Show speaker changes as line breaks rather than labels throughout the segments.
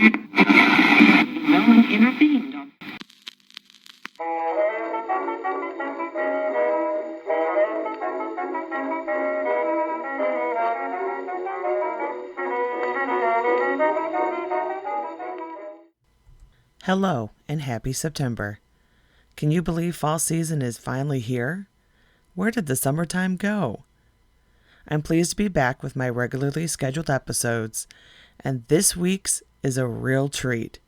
No one intervened.
Hello and happy September. Can you believe fall season is finally here? Where did the summertime go? I'm pleased to be back with my regularly scheduled episodes, and this week's is a real treat.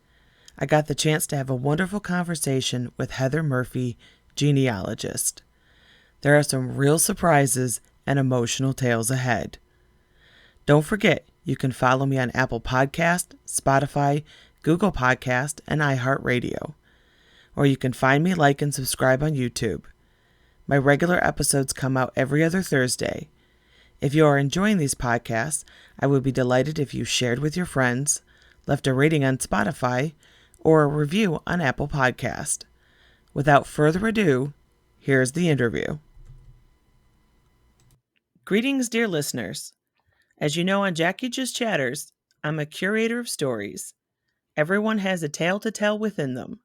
I got the chance to have a wonderful conversation with Heather Murphy, genealogist. There are some real surprises and emotional tales ahead. Don't forget, you can follow me on Apple Podcast, Spotify, Google Podcast, and iHeartRadio. Or you can find me, like, and subscribe on YouTube. My regular episodes come out every other Thursday. If you are enjoying these podcasts, I would be delighted if you shared with your friends, left a rating on Spotify, or a review on Apple Podcast. Without further ado, here's the interview. Greetings, dear listeners. As you know on Jacqui Just Chatters, I'm a curator of stories. Everyone has a tale to tell within them.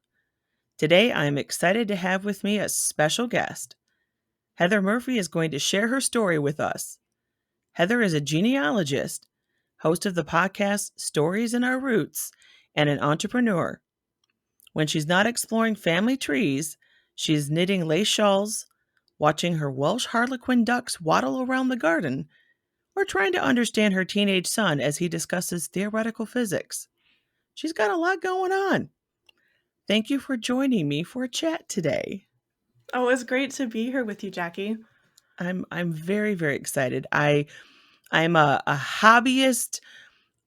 Today, I am excited to have with me a special guest. Heather Murphy is going to share her story with us. Heather is a genealogist, host of the podcast Stories in Our Roots, and an entrepreneur. When she's not exploring family trees, she's knitting lace shawls, watching her Welsh Harlequin ducks waddle around the garden, or trying to understand her teenage son as he discusses theoretical physics. She's got a lot going on. Thank you for joining me for a chat today.
Oh, it's great to be here with you, Jacqui.
I'm very, very excited. I'm a hobbyist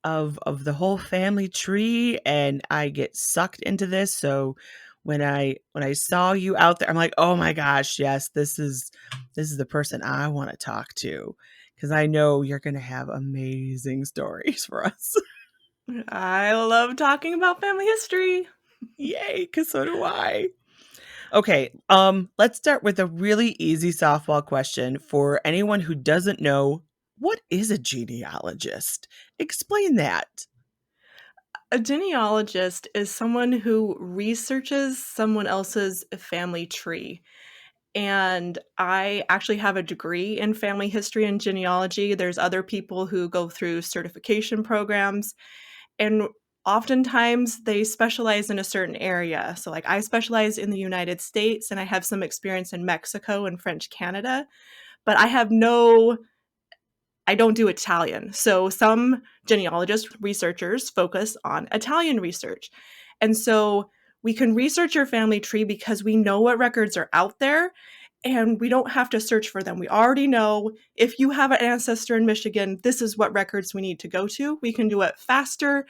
of the whole family tree, and I get sucked into this. So when I saw you out there, I'm like, oh my gosh, yes, this is the person I want to talk to, because I know you're going to have amazing stories for us.
I love talking about family history.
Yay, because so do I. Okay, let's start with a really easy softball question for anyone who doesn't know. What is a genealogist? Explain that.
A genealogist is someone who researches someone else's family tree. And I actually have a degree in family history and genealogy. There's other people who go through certification programs, and oftentimes they specialize in a certain area. So, like, I specialize in the United States, and I have some experience in Mexico and French Canada, but I don't do Italian. So some genealogist researchers focus on Italian research. And so we can research your family tree because we know what records are out there and we don't have to search for them. We already know if you have an ancestor in Michigan, this is what records we need to go to. We can do it faster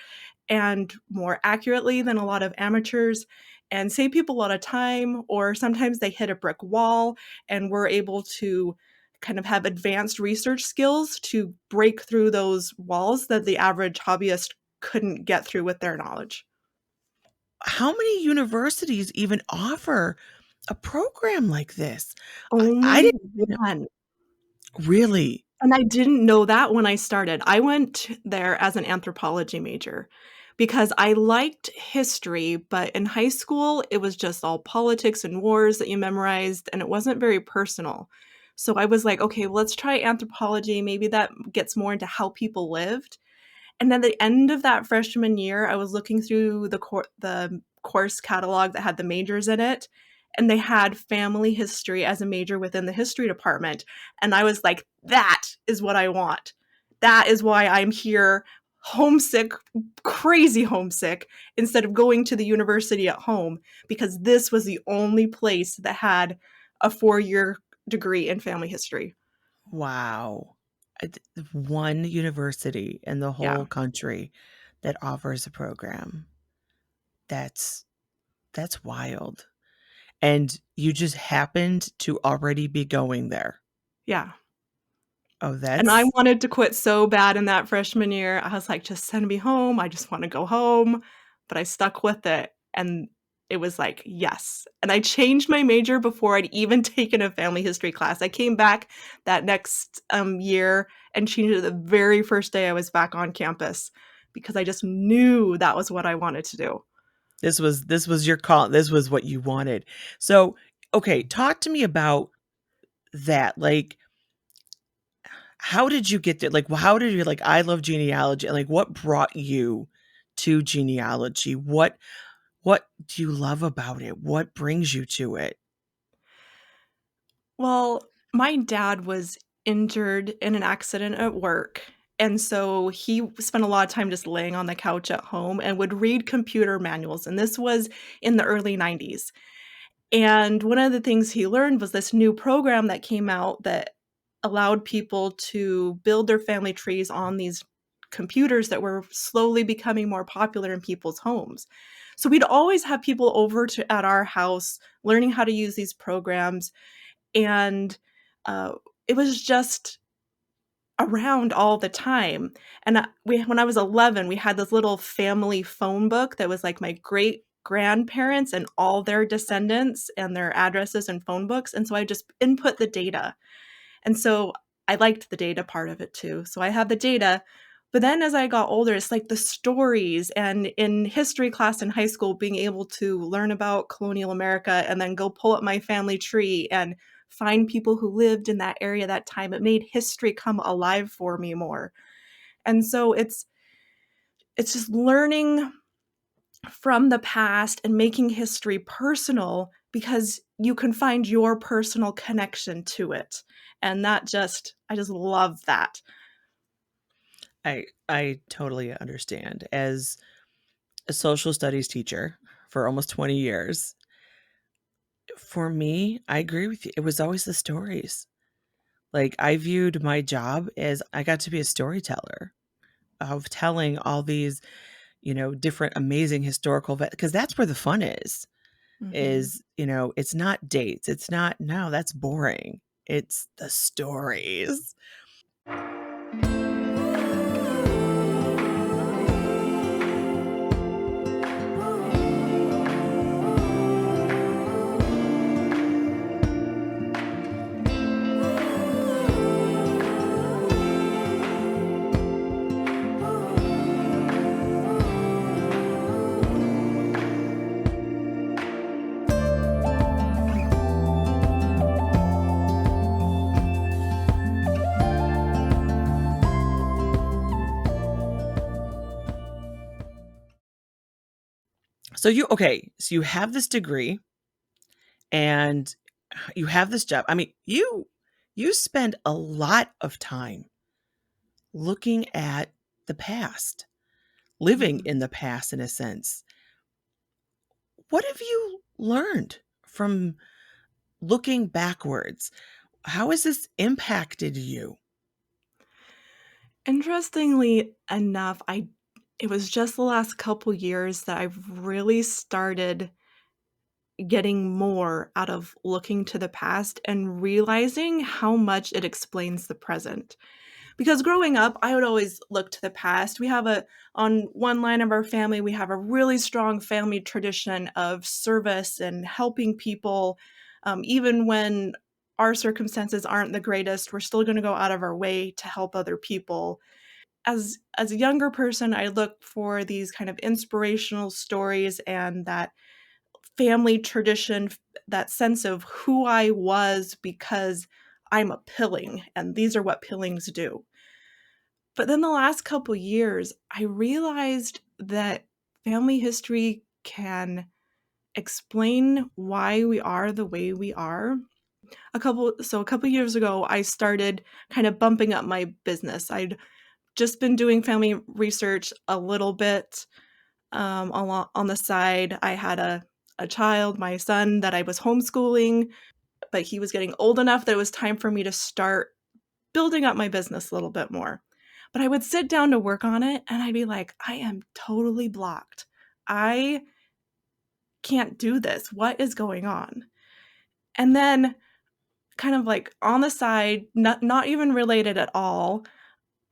and more accurately than a lot of amateurs and save people a lot of time, or sometimes they hit a brick wall and we're able to kind of have advanced research skills to break through those walls that the average hobbyist couldn't get through with their knowledge.
How many universities even offer a program like this? I
Only
didn't know.
one.
Really?
And I didn't know that when I started. I went there as an anthropology major because I liked history, but in high school, it was just all politics and wars that you memorized, and it wasn't very personal. So I was like, okay, well, let's try anthropology. Maybe that gets more into how people lived. And at the end of that freshman year, I was looking through the course catalog that had the majors in it, and they had family history as a major within the history department. And I was like, that is what I want. That is why I'm here, homesick, crazy homesick, instead of going to the university at home, because this was the only place that had a 4-year degree in family history.
Wow. One university in the
Yeah.
whole country that offers a program. That's wild. And you just happened to already be going there.
Yeah.
Oh,
And I
that's
wanted to quit so bad in that freshman year. I was like, just send me home. I just want to go home. But I stuck with it. And it was like, yes. And I changed my major before I'd even taken a family history class. I came back that next year and changed it the very first day I was back on campus because I just knew that was what I wanted to do.
This was your call. This was what you wanted. So, okay, talk to me about that. Like, how did you get there? Like, how did you like? I love genealogy, and like, what brought you to genealogy? What do you love about it? What brings you to it?
Well, my dad was injured in an accident at work. And so he spent a lot of time just laying on the couch at home and would read computer manuals. And this was in the early 90s. And one of the things he learned was this new program that came out that allowed people to build their family trees on these computers that were slowly becoming more popular in people's homes. So we'd always have people over at our house learning how to use these programs. And uh, it was just around all the time. And when I was 11, we had this little family phone book that was like my great grandparents and all their descendants and their addresses and phone books. And so I just input the data. And so I liked the data part of it too. So I had the data. But then as I got older, it's like the stories, and in history class in high school, being able to learn about colonial America and then go pull up my family tree and find people who lived in that area that time. It made history come alive for me more. And so it's just learning from the past and making history personal, because you can find your personal connection to it. And I just love that.
I totally understand. As a social studies teacher for almost 20 years, for me, I agree with you. It was always the stories. Like, I viewed my job as I got to be a storyteller of telling all these, different amazing historical, because that's where the fun
Mhm.
it's not dates. It's not, no, that's boring. It's the stories. So you have this degree and you have this job. I mean, you spend a lot of time looking at the past, living
Mhm.
in the past in a sense. What have you learned from looking backwards? How has this impacted you?
Interestingly enough, it was just the last couple years that I've really started getting more out of looking to the past and realizing how much it explains the present. Because growing up, I would always look to the past. On one line of our family, we have a really strong family tradition of service and helping people. Even when our circumstances aren't the greatest, we're still going to go out of our way to help other people. As a younger person, I look for these kind of inspirational stories and that family tradition, that sense of who I was because I'm a pilling and these are what pillings do. But then the last couple years, I realized that family history can explain why we are the way we are. A couple years ago, I started kind of bumping up my business. I'd just been doing family research a little bit on the side. I had a child, my son, that I was homeschooling, but he was getting old enough that it was time for me to start building up my business a little bit more. But I would sit down to work on it and I'd be like, I am totally blocked. I can't do this. What is going on? And then, kind of like on the side, not even related at all,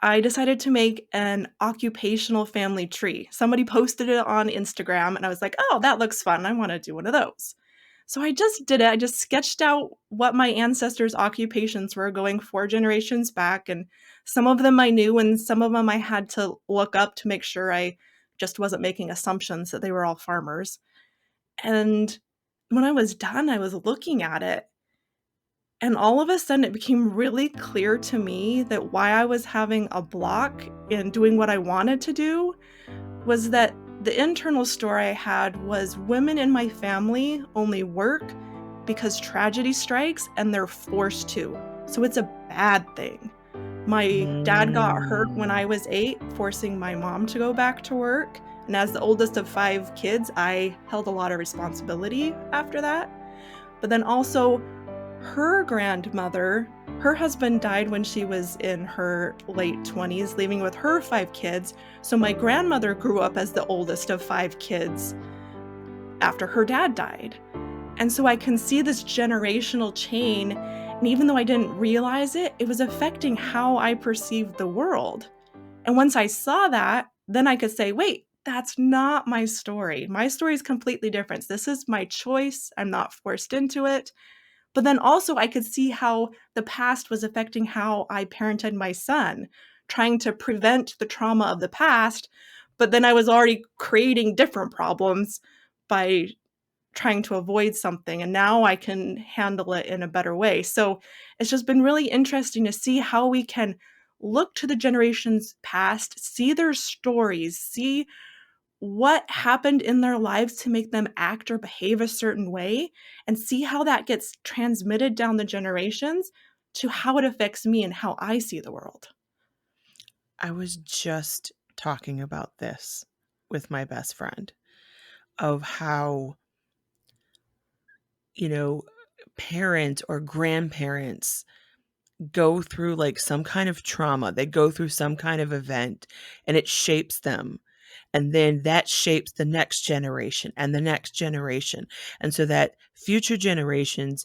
I decided to make an occupational family tree. Somebody posted it on Instagram and I was like, oh, that looks fun. I want to do one of those. So I just did it. I just sketched out what my ancestors' occupations were going 4 generations back. And some of them I knew, and some of them I had to look up to make sure I just wasn't making assumptions that they were all farmers. And when I was done, I was looking at it. And all of a sudden, it became really clear to me that why I was having a block in doing what I wanted to do was that the internal story I had was women in my family only work because tragedy strikes and they're forced to. So it's a bad thing. My dad got hurt when I was 8, forcing my mom to go back to work. And as the oldest of 5 kids, I held a lot of responsibility after that. But then also, her grandmother, her husband died when she was in her late 20s, leaving with her 5 kids. So my grandmother grew up as the oldest of 5 kids after her dad died. And so I can see this generational chain. And even though I didn't realize it, it was affecting how I perceived the world. And once I saw that, then I could say, wait, that's not my story. My story is completely different. This is my choice. I'm not forced into it. But then also I could see how the past was affecting how I parented my son, trying to prevent the trauma of the past. But then I was already creating different problems by trying to avoid something. And now I can handle it in a better way. So it's just been really interesting to see how we can look to the generations past, see their stories, see what happened in their lives to make them act or behave a certain way, and see how that gets transmitted down the generations to how it affects me and how I see the world.
I was just talking about this with my best friend of how, parents or grandparents go through like some kind of trauma. They go through some kind of event and it shapes them. And then that shapes the next generation and the next generation. And so that future generations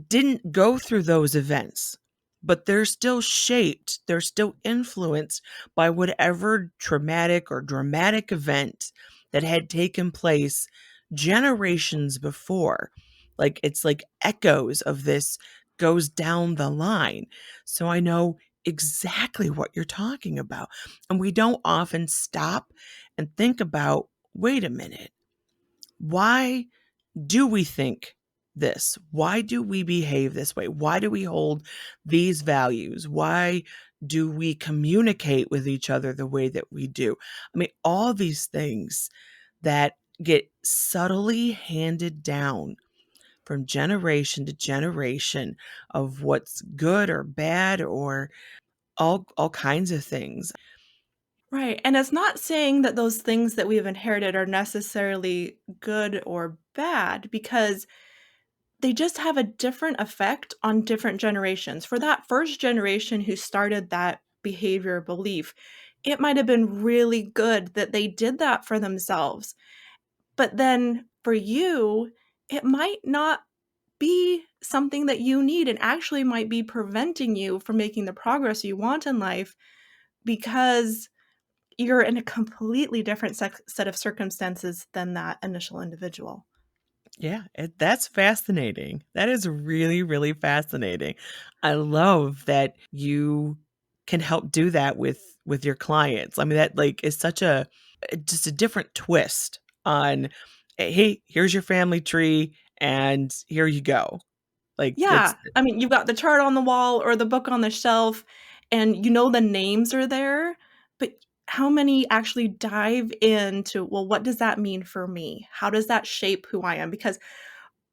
didn't go through those events, but they're still shaped, they're still influenced by whatever traumatic or dramatic event that had taken place generations before. Like it's like echoes of this goes down the line. So I know exactly what you're talking about. And we don't often stop and think about, wait a minute, why do we think this? Why do we behave this way? Why do we hold these values? Why do we communicate with each other the way that we do? I mean, all these things that get subtly handed down from generation to generation of what's good or bad or all kinds of things.
Right. And it's not saying that those things that we've inherited are necessarily good or bad, because they just have a different effect on different generations. For that first generation who started that behavior or belief, it might have been really good that they did that for themselves. But then for you, it might not be something that you need, and actually might be preventing you from making the progress you want in life, because you're in a completely different set of circumstances than that initial individual.
Yeah, that's fascinating. That is really, really fascinating. I love that you can help do that with your clients. I mean, that like is such a just a different twist on, hey, here's your family tree and here you go. Like
Yeah,
that's
I mean, you've got the chart on the wall or the book on the shelf, and the names are there, but how many actually dive into, well, what does that mean for me? How does that shape who I am? Because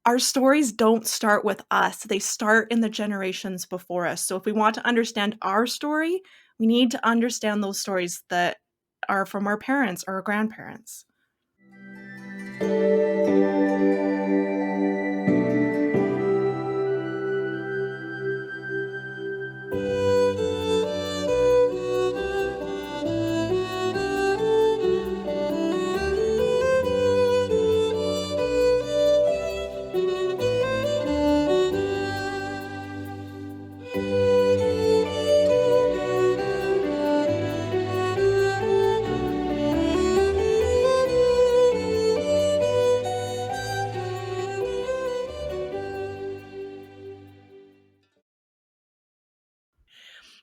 our stories don't start with us, they start in the generations before us. So if we want to understand our story, we need to understand those stories that are from our parents or our grandparents.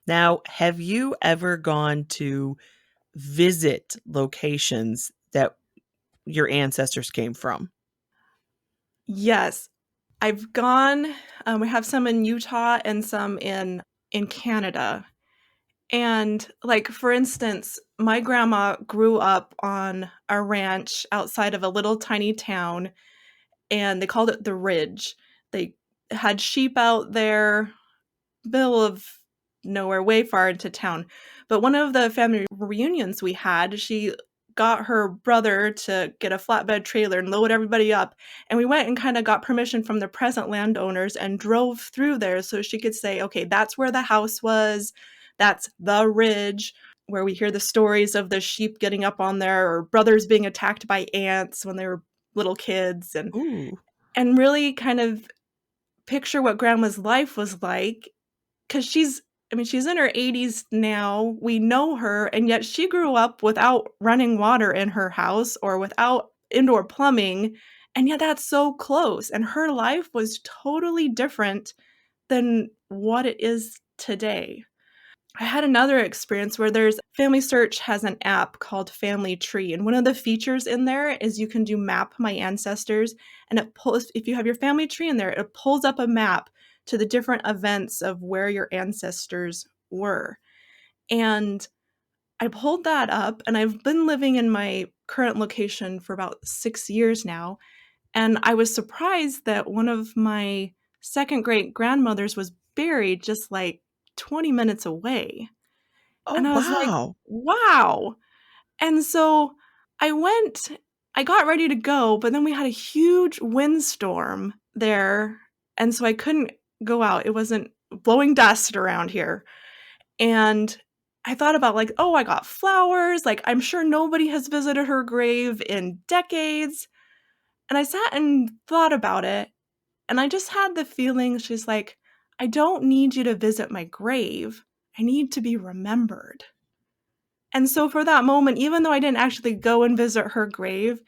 Now, have you ever gone to visit locations that your ancestors came from?
Yes, I've gone. We have some in Utah and some in Canada. And like for instance, my grandma grew up on a ranch outside of a little tiny town, and they called it the Ridge. They had sheep out there, middle of nowhere, way far into town. But one of the family reunions we had, she got her brother to get a flatbed trailer and load everybody up. And we went and kind of got permission from the present landowners and drove through there so she could say, okay, that's where the house was. That's the ridge where we hear the stories of the sheep getting up on there or brothers being attacked by ants when they were little kids
Ooh.
and really kind of picture what grandma's life was like. 'Cause she's in her 80s now, we know her, and yet she grew up without running water in her house or without indoor plumbing, and yet that's so close, and her life was totally different than what it is today. I had another experience where there's Family Search has an app called Family Tree, and one of the features in there is you can do Map My Ancestors, and it pulls if you have your family tree in there, it pulls up a map to the different events of where your ancestors were. And I pulled that up, and I've been living in my current location for about 6 years now, and I was surprised that one of my second great grandmothers was buried just like 20 minutes away.
Oh,
And I was like,
wow.
"Wow." And so I went I got ready to go, but then we had a huge windstorm there, and so I couldn't go out. It wasn't blowing dust around here. And I thought about like, "Oh, I got flowers, like, I'm sure nobody has visited her grave in decades." And I sat and thought about it, and I just had the feeling she's like, "I don't need you to visit my grave. I need to be remembered." And so for that moment, even though I didn't actually go and visit her grave,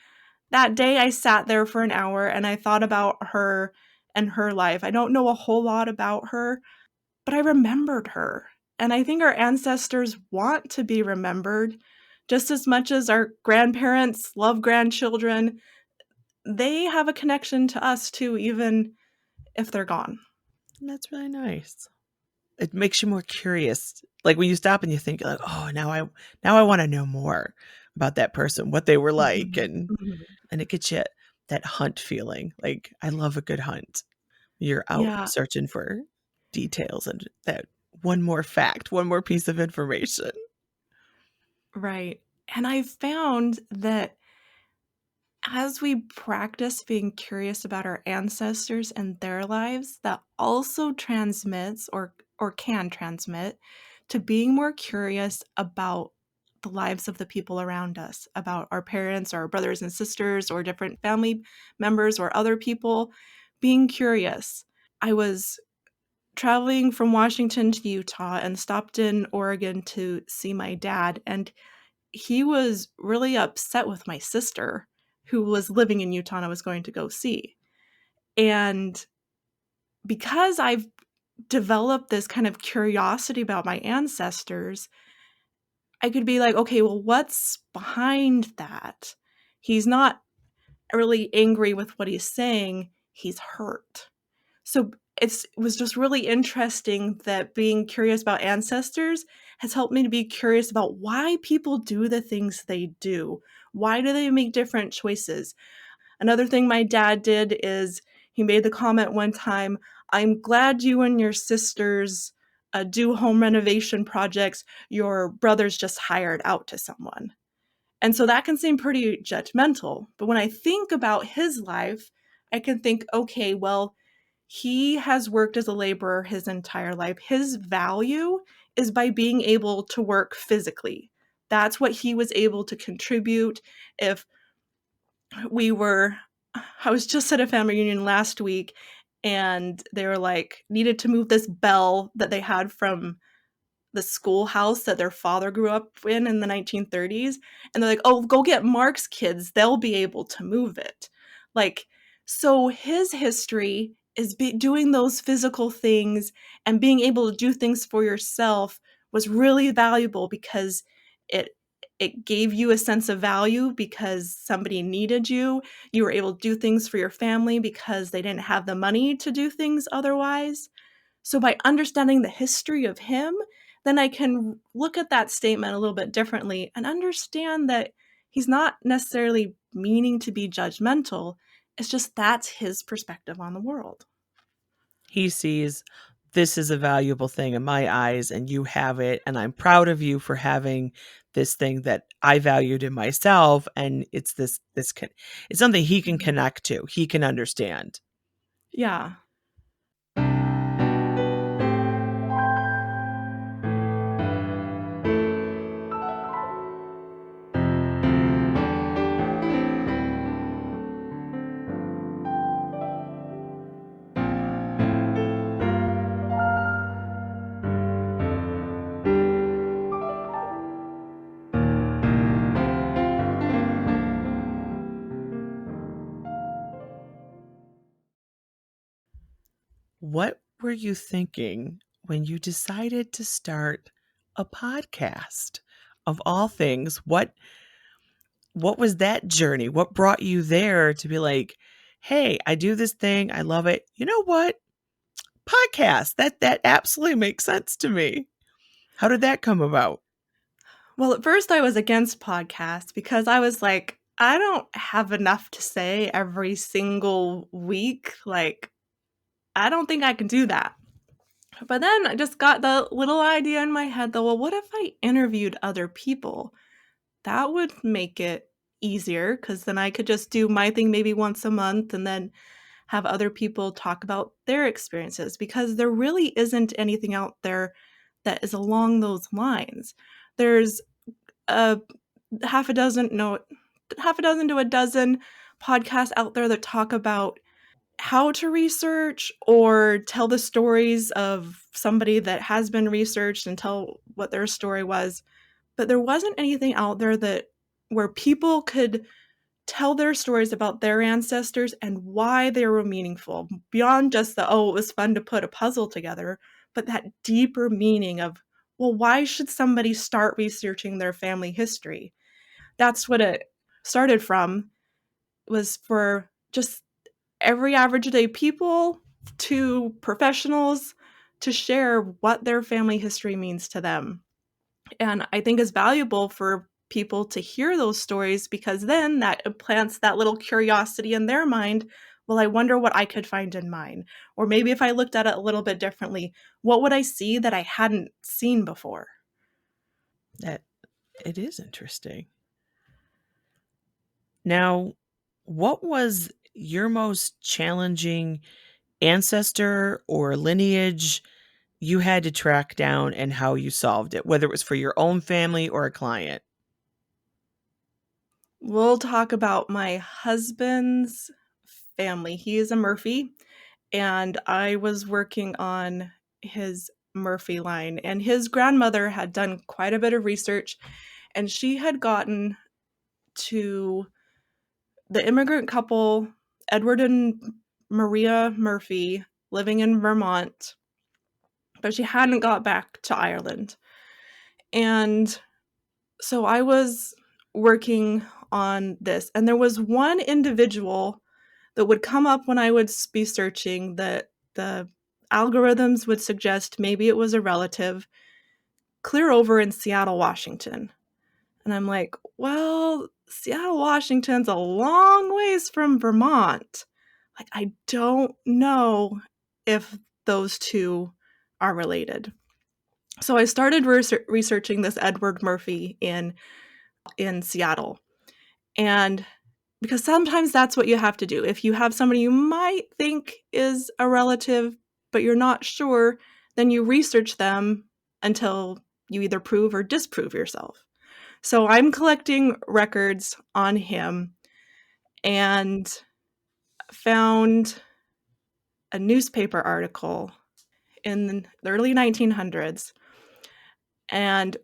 that day I sat there for an hour and I thought about her and her life. I don't know a whole lot about her, but I remembered her. And I think our ancestors want to be remembered just as much as our grandparents love grandchildren. They have a connection to us too, even if they're gone.
That's really nice. It makes you more curious. Like when you stop and you think like, "Oh, now I want to know more about that person, what they were like."
Mhm.
And
Mhm.
it gets you that hunt feeling. Like I love a good hunt. You're out
Yeah,
searching for details and that one more fact, one more piece of information.
right. And I've found that as we practice being curious about our ancestors and their lives, that also transmits or can transmit to being more curious about the lives of the people around us, about our parents or our brothers and sisters or different family members or other people, being curious. I was traveling from Washington to Utah and stopped in Oregon to see my dad, and he was really upset with my sister who was living in Utah and I was going to go see. And because I've developed this kind of curiosity about my ancestors, I could be like, okay, well, what's behind that? He's not really angry with what he's saying, he's hurt. So it was just really interesting that being curious about ancestors has helped me to be curious about why people do the things they do. Why do they make different choices? Another thing my dad did is he made the comment one time, "I'm glad you and your sisters do home renovation projects your brother's just hired out to someone." And so that can seem pretty judgmental. But when I think about his life, I can think, okay, well, he has worked as a laborer his entire life. His value is by being able to work physically. That's what he was able to contribute. If we were, I was just at a family reunion last week and they were like, needed to move this bell that they had from the schoolhouse that their father grew up in the 1930s. And they're like, oh, go get Mark's kids. They'll be able to move it. Like, so his history is doing those physical things and being able to do things for yourself was really valuable because it it gave you a sense of value because somebody needed you. You were able to do things for your family because they didn't have the money to do things otherwise. So by understanding the history of him, then I can look at that statement a little bit differently and understand that he's not necessarily meaning to be judgmental. It's just that's his perspective on the world.
He sees this is a valuable thing in my eyes, and you have it, and I'm proud of you for having this thing that I valued in myself, and it's it's something he can connect to. He can understand.
Yeah.
What were you thinking when you decided to start a podcast? Of all things, what was that journey? What brought you there to be like, "Hey, I do this thing, I love it. You know what? Podcast. That absolutely makes sense to me." How did that come about?
Well, at first I was against podcasts because I was like, I don't have enough to say every single week. Like, I don't think I can do that. But then I just got the little idea in my head that, well, what if I interviewed other people? That would make it easier because then I could just do my thing maybe once a month and then have other people talk about their experiences because there really isn't anything out there that is along those lines. There's a half a dozen, no, half a dozen to a dozen podcasts out there that talk about how to research or tell the stories of somebody that has been researched and tell what their story was. But there wasn't anything out there that where people could tell their stories about their ancestors and why they were meaningful beyond just the, oh, it was fun to put a puzzle together, but that deeper meaning of, well, why should somebody start researching their family history? That's what it started from, was for just every average day people to professionals to share what their family history means to them. And I think it's valuable for people to hear those stories because then that implants that little curiosity in their mind. Well, I wonder what I could find in mine. Or maybe if I looked at it a little bit differently, what would I see that I hadn't seen before?
That it is interesting. Now, what was your most challenging ancestor or lineage you had to track down and how you solved it, whether it was for your own family or a client?
We'll talk about my husband's family. He is a Murphy, and I was working on his Murphy line. And his grandmother had done quite a bit of research, and she had gotten to the immigrant couple, Edward and Maria Murphy, living in Vermont, but she hadn't got back to Ireland. And so I was working on this, and there was one individual that would come up when I would be searching that the algorithms would suggest maybe it was a relative, clear over in Seattle, Washington. And I'm like, well, Seattle, Washington's a long ways from Vermont. Like, I don't know if those two are related. So I started researching this Edward Murphy in Seattle. And because sometimes that's what you have to do. If you have somebody you might think is a relative, but you're not sure, then you research them until you either prove or disprove yourself. So I'm collecting records on him and found a newspaper article in the early 1900s. And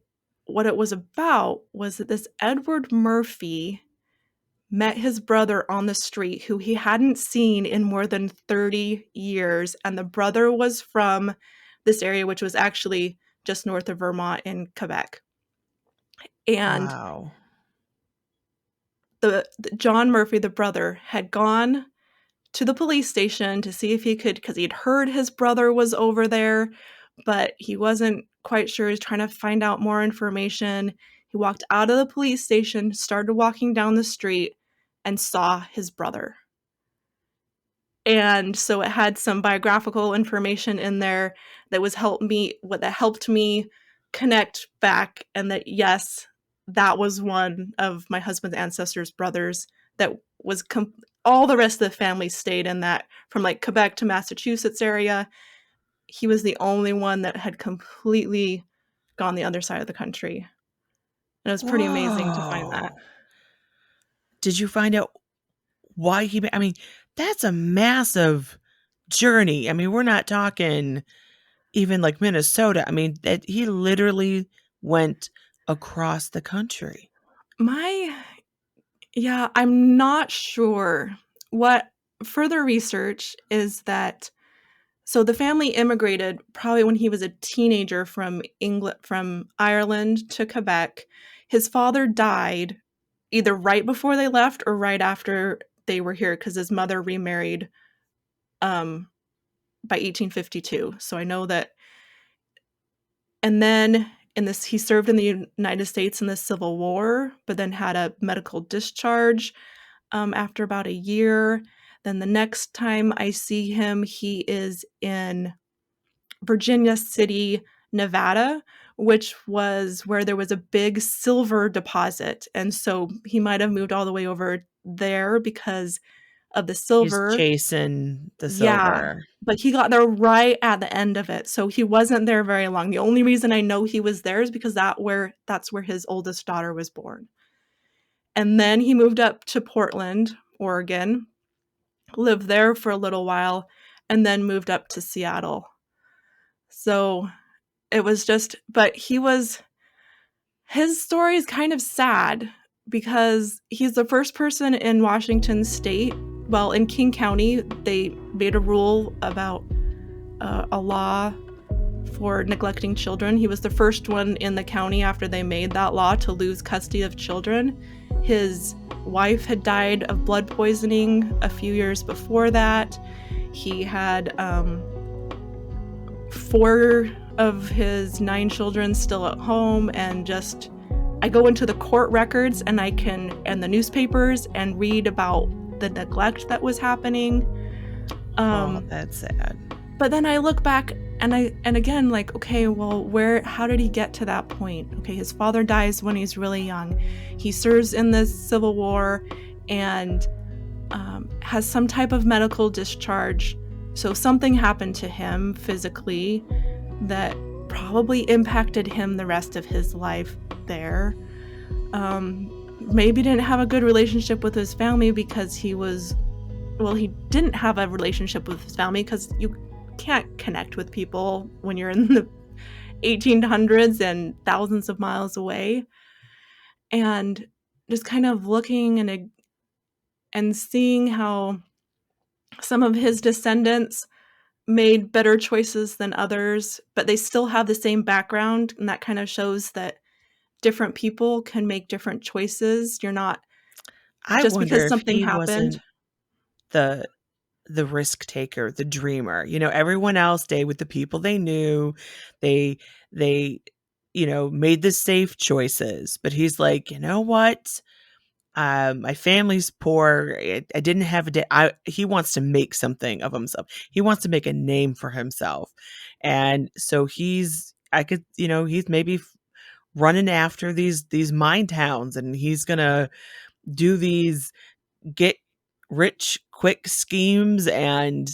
what it was about was that this Edward Murphy met his brother on the street who he hadn't seen in more than 30 years. And the brother was from this area, which was actually just north of Vermont in Quebec. And
Wow.
the John Murphy, the brother, had gone to the police station to see if he could, because he'd heard his brother was over there, but he wasn't quite sure. He's trying to find out more information. He walked out of the police station, started walking down the street, and saw his brother. And so it had some biographical information in there that helped me connect back, and that yes, that was one of my husband's ancestors' brothers that was all the rest of the family stayed in that, from like Quebec to Massachusetts area. He was the only one that had completely gone the other side of the country. And it was pretty amazing to find that.
Whoa. Did you find out why I mean, that's a massive journey. I mean, we're not talking even like Minnesota. I mean, that he literally went across the country.
Yeah, I'm not sure. What further research is that, so the family immigrated probably when he was a teenager from Ireland to Quebec. His father died either right before they left or right after they were here, because his mother remarried by 1852. So I know that. And then he served in the United States in the Civil War, but then had a medical discharge after about a year. Then the next time I see him, he is in Virginia City, Nevada, which was where there was a big silver deposit. And so he might have moved all the way over there because of the
He's
silver.
chasing the
Yeah,
silver.
but he got there right at the end of it. So he wasn't there very long. The only reason I know he was there is because that's where his oldest daughter was born. And then he moved up to Portland, Oregon, lived there for a little while, and then moved up to Seattle. So it was just, but his story is kind of sad because he's the first person in Washington state. Well, in King County, they made a rule about a law for neglecting children. He was the first one in the county after they made that law to lose custody of children. His wife had died of blood poisoning a few years before that. He had 4 of his 9 children still at home, and just I go into the court records and the newspapers and read about the neglect that was happening.
Oh, that's sad.
But then I look back and again, like, okay, well, how did he get to that point? Okay, his father dies when he's really young. He serves in the Civil War and has some type of medical discharge. So something happened to him physically that probably impacted him the rest of his life there. Maybe didn't have a good relationship with his family because he didn't have a relationship with his family because you can't connect with people when you're in the 1800s and thousands of miles away. And just kind of looking and seeing how some of his descendants made better choices than others, but they still have the same background, and that kind of shows that different people can make different choices. You're not
I
just
wonder
because
if
something
he
happened.
wasn't the risk taker, the dreamer. You know, everyone else stayed with the people they knew. They made the safe choices. But he's like, you know what? My family's poor. I didn't have a day. He wants to make something of himself. He wants to make a name for himself. And so he's maybe running after these mine towns, and he's gonna do these get rich quick schemes, and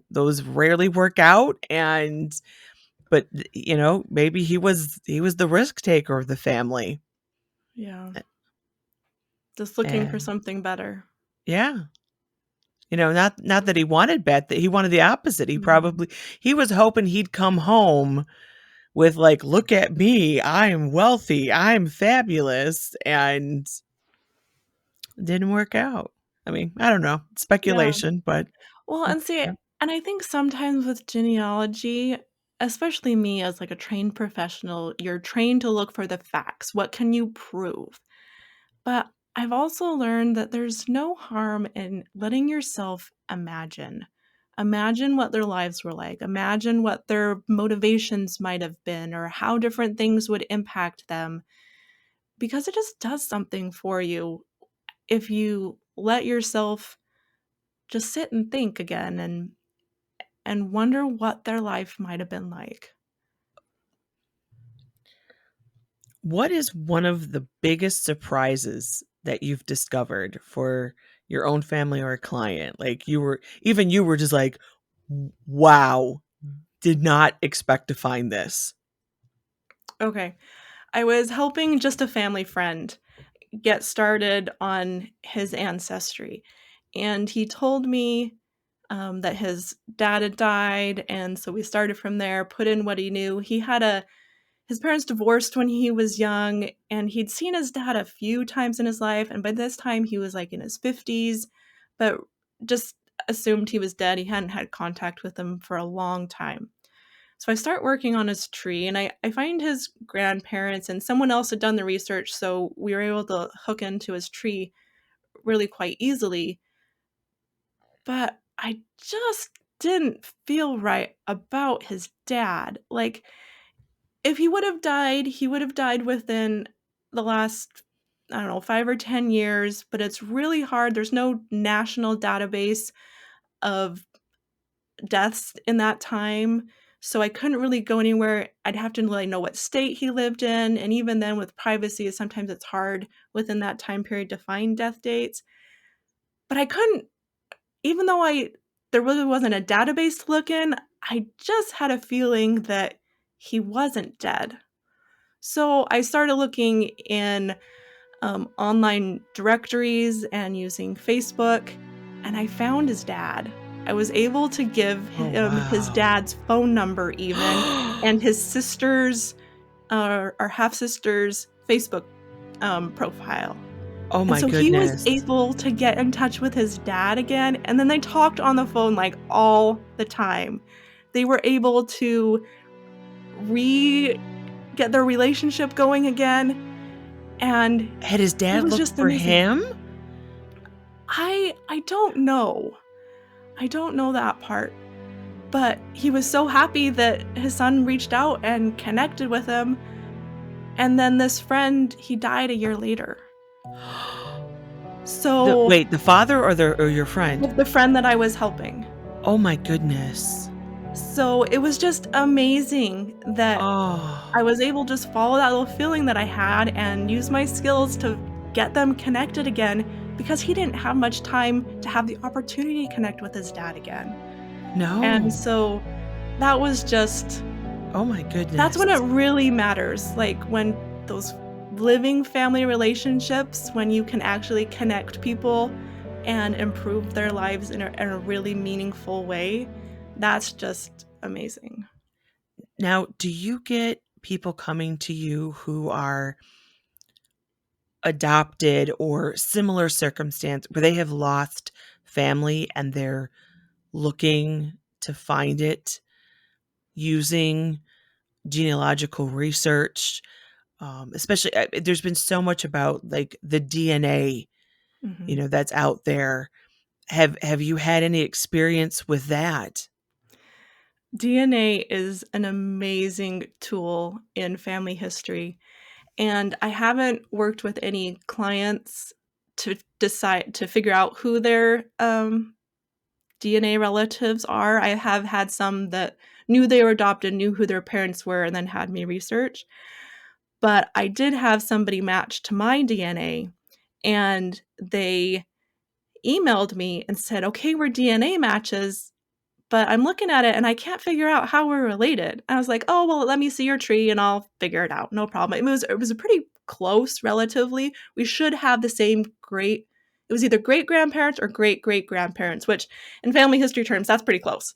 those rarely work out. But maybe he was the risk taker of the family.
Yeah. Just looking for
And
something better.
yeah, not that he wanted that he wanted the opposite. He was hoping he'd come home with like, look at me, I'm wealthy, I'm fabulous, and it didn't work out. I mean, I don't know,
Yeah.
speculation, but
Well, and
yeah.
I think sometimes with genealogy, especially me as like a trained professional, you're trained to look for the facts. What can you prove? But I've also learned that there's no harm in letting yourself imagine. Imagine what their lives were like. Imagine what their motivations might have been or how different things would impact them, because it just does something for you if you let yourself just sit and think again and wonder what their life might have been like.
What is one of the biggest surprises that you've discovered for your own family or a client? Like you were just like, wow, did not expect to find this.
Okay. I was helping just a family friend get started on his ancestry. And he told me that his dad had died. And so we started from there, put in what he knew. His parents divorced when he was young, and he'd seen his dad a few times in his life. And by this time, he was like in his 50s, but just assumed he was dead. He hadn't had contact with him for a long time. So I start working on his tree, and I find his grandparents, and someone else had done the research, so we were able to hook into his tree really quite easily. But I just didn't feel right about his dad. Like, if he would have died within the last, I don't know, 5 or 10 years, but it's really hard. There's no national database of deaths in that time, so I couldn't really go anywhere. I'd have to really know what state he lived in, and even then with privacy, sometimes it's hard within that time period to find death dates. But I couldn't, even though I there really wasn't a database to look in, I just had a feeling that he wasn't dead. So I started looking in online directories and using Facebook, and I found his dad. I was able to give
Oh,
him his
wow.
dad's phone number even, and his sister's or half sister's Facebook profile.
Oh
And
my
so he was
goodness.
able to get in touch with his dad again, and then they talked on the phone like all the time. They were able to re get their relationship going again, and
Had his
it
dad
was
looked
just
for
amazing.
him?
I don't know. I don't know that part, but he was so happy that his son reached out and connected with him, and then this friend, he died a year later. So,
The father or your friend?
the friend that I was helping.
Oh my goodness.
So, it was just amazing that
Oh.
I was able to just follow that little feeling that I had and use my skills to get them connected again, because he didn't have much time to have the opportunity to connect with his dad again. And
No.
so that was just
Oh my
that's
goodness.
when it really matters, like, when those living family relationships, when you can actually connect people and improve their lives in a really meaningful way, that's just amazing.
Now, do you get people coming to you who are adopted or similar circumstance where they have lost family and they're looking to find it using genealogical research? Especially, there's been so much about like the DNA,
Mhm.
that's out there. Have you had any experience with that?
DNA is an amazing tool in family history, and I haven't worked with any clients to decide to figure out who their, DNA relatives are. I have had some that knew they were adopted, knew who their parents were, and then had me research. But I did have somebody match to my DNA, and they emailed me and said, "Okay, we're DNA matches, but I'm looking at it and I can't figure out how we're related." I was like, "Oh, well, let me see your tree and I'll figure it out. No problem." It was a pretty close relatively. We should have the same great it was either great-grandparents or great-great-grandparents, which in family history terms, that's pretty close.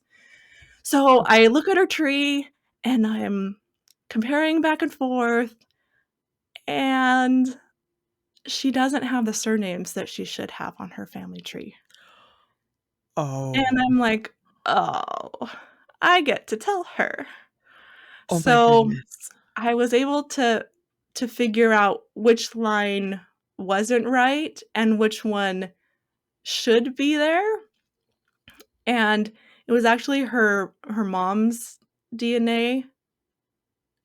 So I look at her tree and I'm comparing back and forth, and she doesn't have the surnames that she should have on her family tree. And
Oh,
I'm like, "Oh, I get to tell her."
Oh my
So
goodness.
I was able to figure out which line wasn't right and which one should be there, and it was actually her mom's DNA.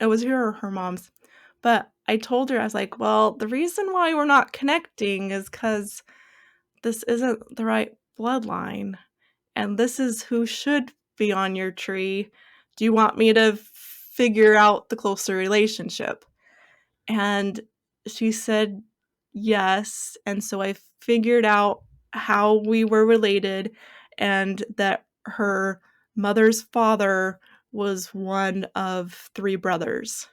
It was her mom's, but I told her, I was like, "Well, the reason why we're not connecting is because this isn't the right bloodline, and this is who should be on your tree. Do you want me to figure out the closer relationship?" And she said, "Yes," and so I figured out how we were related and that her mother's father was one of 3 brothers.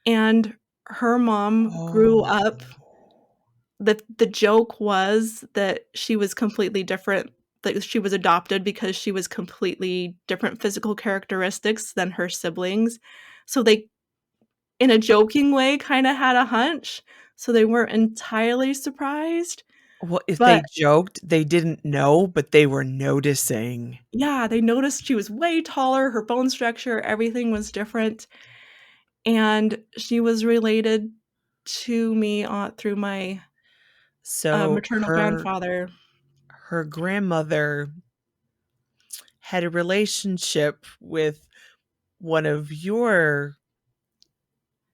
And her mom grew
Oh.
up, the joke was that she was completely different, that she was adopted because she was completely different physical characteristics than her siblings. So they, in a joking way, kinda had a hunch, so they weren't entirely surprised,
Well, if
but
they joked, they didn't know, but they were noticing.
yeah, they noticed she was way taller, her bone structure, everything was different, and she was related to me, through my,
So
maternal grandfather.
her grandmother had a relationship with one of your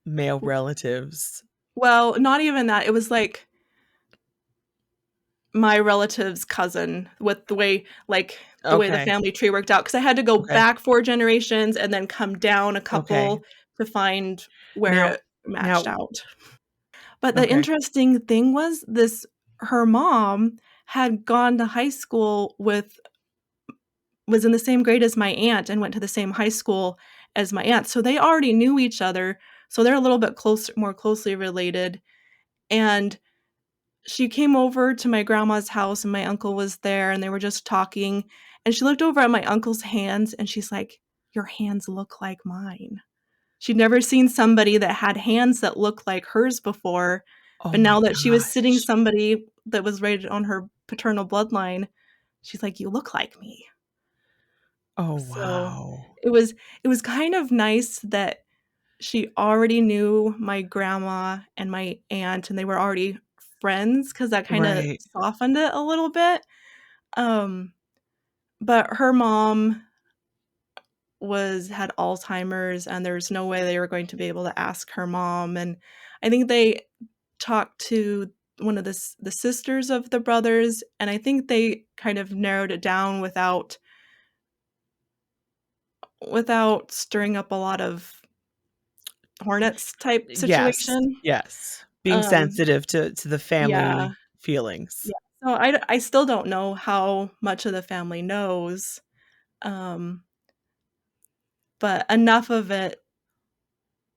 male relatives.
Well, not even that, it was, like, my relative's cousin with the way the
Okay.
family tree worked out, because I had to go
Okay.
back 4 generations and then come down a
Okay.
couple to find where
Now
it matched
now
out. But the
okay.
interesting thing was this, her mom had gone to high school with, was in the same grade as my aunt and went to the same high school as my aunt, so they already knew each other, so they're a little bit closer, more closely related, and she came over to my grandma's house, and my uncle was there, and they were just talking, and she looked over at my uncle's hands, and she's like, "Your hands look like mine." She'd never seen somebody that had hands that looked like hers before,
Oh
but
my
now that she was sitting
gosh.
somebody that was rated on her paternal bloodline, she's like, "You look like me."
Oh,
So,
wow.
it was it was kind of nice that she already knew my grandma and my aunt, and they were already friends, 'cause that kinda
Right.
softened it a little bit, um, but her mom had Alzheimer's, and there's no way they were going to be able to ask her mom, and I think they talked to one of the sisters of the brothers, and I think they kind of narrowed it down without stirring up a lot of hornets type
Yes.
situation.
Yes. Being
Um,
sensitive to the
yeah,
family feelings.
yeah. So I still don't know how much of the family knows, um, but enough of it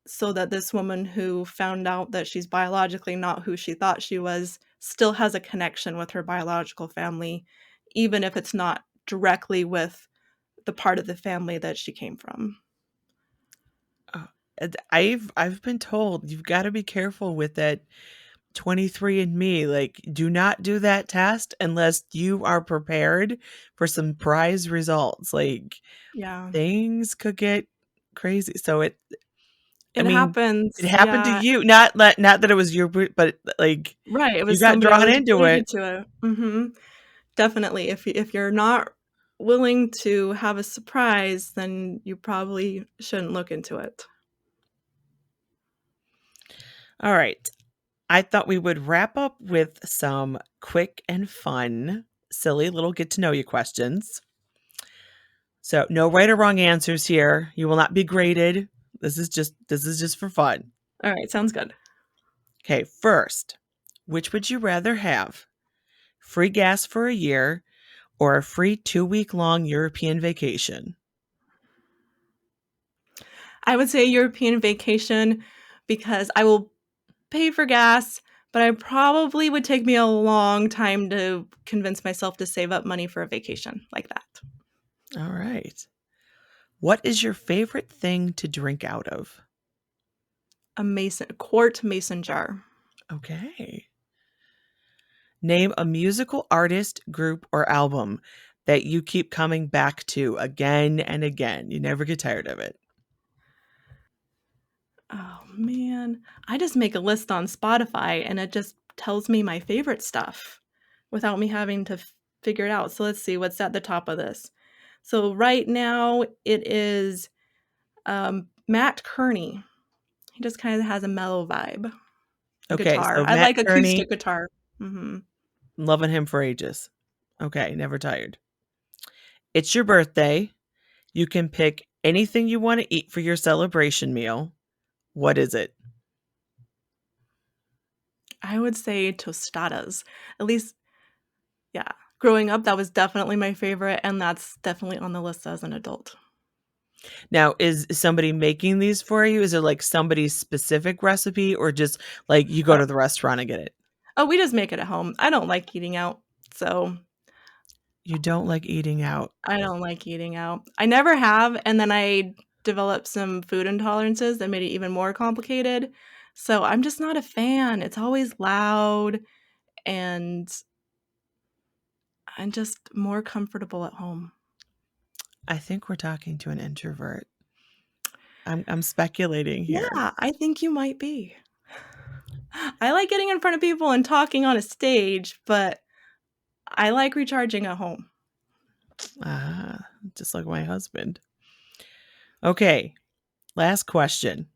so that this woman who found out that she's biologically not who she thought she was still has a connection with her biological family, even if it's not directly with the part of the family that she came from.
And I've been told you've gotta be careful with that 23andMe, like, do not do that test unless you are prepared for some prize results, like,
Yeah.
things could get crazy, so I
It
mean, it
happens,
happened to
yeah.
you, not that it was your but, like,
Right, it
you
was
got
somebody I
drawn
was
into it.
related to. Mhm. Definitely, if you're not willing to have a surprise, then you probably shouldn't look into it.
Alright, I thought we would wrap up with some quick and fun, silly little get to know you questions. So, no right or wrong answers here. You will not be graded. This is just for fun.
Alright, sounds good.
Okay, first, which would you rather have? Free gas for a year or a free 2-week long European vacation?
I would say European vacation because I will pay for gas, but I probably would take me a long time to convince myself to save up money for a vacation like that.
All right. What is your favorite thing to drink out of?
A quart mason jar.
Okay. Name a musical artist, group, or album that you keep coming back to again and again. You never get tired of it.
Oh, man. I just make a list on Spotify, and it just tells me my favorite stuff without me having to figure it out. So let's see what's at the top of this. So right now it is Matt Kearney. He just kind of has a mellow vibe.
Okay,
Guitar.
so
I
Matt
like
Kearney,
acoustic guitar. Hmm.
loving him for ages. Okay, never tired. It's your birthday. You can pick anything you want to eat for your celebration meal. What is it?
I would say tostadas. At least, yeah. Growing up, that was definitely my favorite, and that's definitely on the list as an adult.
Now, is somebody making these for you? Is it like somebody's specific recipe or just like you go to the restaurant and get it?
Oh, we just make it at home. I don't like eating out, so
You don't like eating out.
I don't like eating out. I never have, and then I developed some food intolerances that made it even more complicated. So I'm just not a fan. It's always loud, and I'm just more comfortable at home.
I think we're talking to an introvert. I'm speculating here.
Yeah, I think you might be. I like getting in front of people and talking on a stage, but I like recharging at home.
Ah, just like my husband. Okay, last question.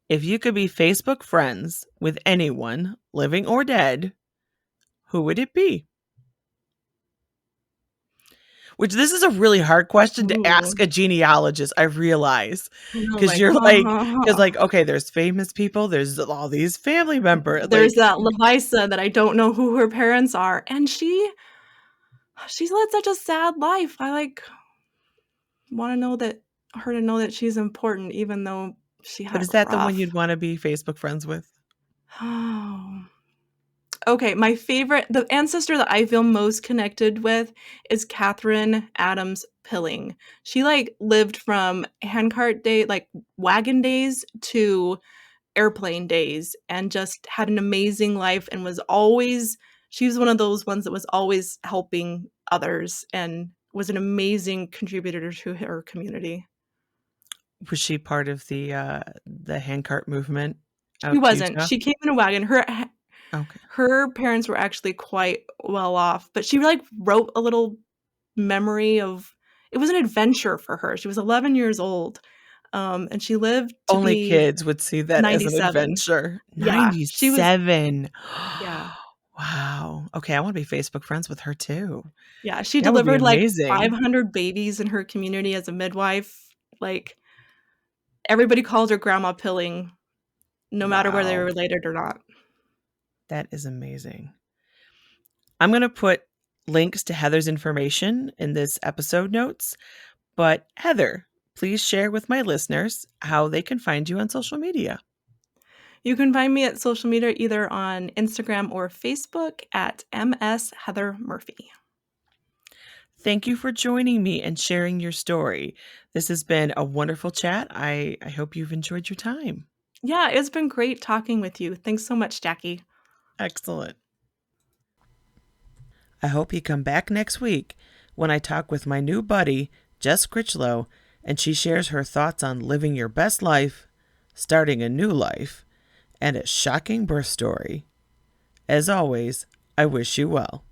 If you could be Facebook friends with anyone, living or dead, who would it be? Which this is a really hard question to
Ooh.
ask a genealogist, I realize.
I know,
Because
like,
you're like, because like, okay, there's famous people, there's all these family members.
there's
Like,
that Levisa that I don't know who her parents are, and she's led such a sad life. I like want to know that her to know that she's important, even though she had
but
it
is that the one
rough.
you'd want to be Facebook friends with?
Oh. Okay, my favorite, the ancestor that I feel most connected with is Catherine Adams Pilling. She like lived from handcart day, like wagon days to airplane days, and just had an amazing life, and she was one of those ones that was always helping others and was an amazing contributor to her community.
Was she part of the handcart movement
She
out to
wasn't.
Utah?
She came in a wagon.
Okay.
Her parents were actually quite well off, but she like wrote a little memory of it was an adventure for her. She was 11 years old. And she lived to
Only
be
kids would see that as an
97.
adventure.
Yeah, she was
97.
yeah.
Wow. Okay, I want to be Facebook friends with her too.
Yeah, she
That would be
delivered like
amazing.
500 babies in her community as a midwife. Like everybody called her Grandma Pilling, no matter whether they were
Wow.
related or not.
That is amazing. I'm going to put links to Heather's information in this episode notes. But Heather, please share with my listeners how they can find you on social media.
You can find me at social media either on Instagram or Facebook at MS Heather Murphy.
Thank you for joining me and sharing your story. This has been a wonderful chat. I hope you've enjoyed your time.
Yeah, it's been great talking with you. Thanks so much, Jacqui.
Excellent. I hope you come back next week when I talk with my new buddy, Jess Critchlow, and she shares her thoughts on living your best life, starting a new life, and a shocking birth story. As always, I wish you well.